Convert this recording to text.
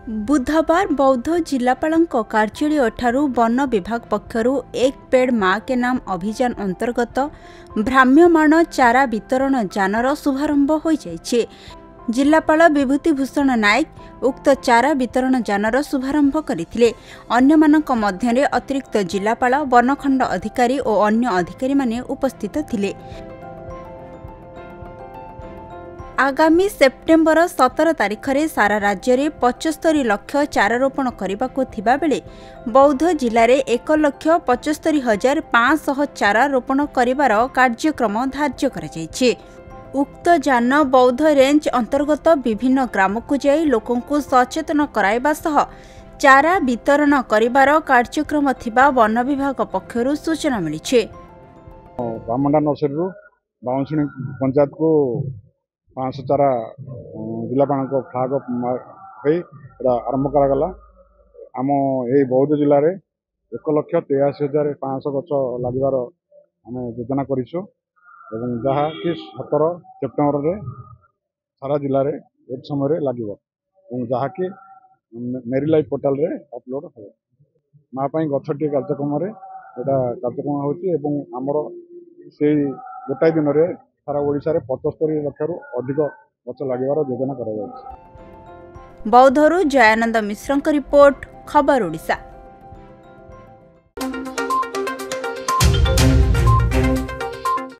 बुधवार बौद्ध जिलापाल कार्यालय ठारू वन विभाग पक्षर एक पेड़ माँ के नाम अभियान अंतर्गत भ्राम्यमाण चारा वितरण जानर शुभारंभ हो जाइछे। जिलापाल विभूतिभूषण नायक उक्त चारा वितरण जानर शुभारंभ करथिले। अन्यमानक मध्यरे अतिरिक्त जिलापाल वनखंड अधिकारी और अन्य अधिकारी माने उपस्थित थिले। आगामी सेप्टेम्बर 17 तारिख में सारा राज्य में 75 लाख चारा रोपण करने को थिबा बेले बौद्ध जिले में 1,75,500 चारा रोपण करिवार कार्यक्रम धार्य कराଯାଇଛି। उक्त जान बौद्ध रेंज अंतर्गत विभिन्न ग्राम को जाई लोकों को सचेतन कराइबा सह चारा वितरण करिवार कार्यक्रम थिबा वन विभाग पक्षरु सूचना मिली। बामंडा नर्सरी बाउंसुणी पंचायत को 500 चारा जिलापाल फ्लाग आरंभ करागला। आम ये बौद्ध जिले में 1,83,500 गच लगे आम योजना करूँ जहाँ कि 17 सेप्टेम्बर में सारा जिले में एक समय लगे जहाँ कि मेरी लाइफ पोर्टाल रे अपलोड हो माँ गछटी कार्यक्रम कार्यक्रम होमर से गोटाए दिन में सारा ओडिशा रे 75 लाख अधिक गछ लगे योजना कर। बौद्धरू जयानंद मिश्र रिपोर्ट, खबर ओडिशा।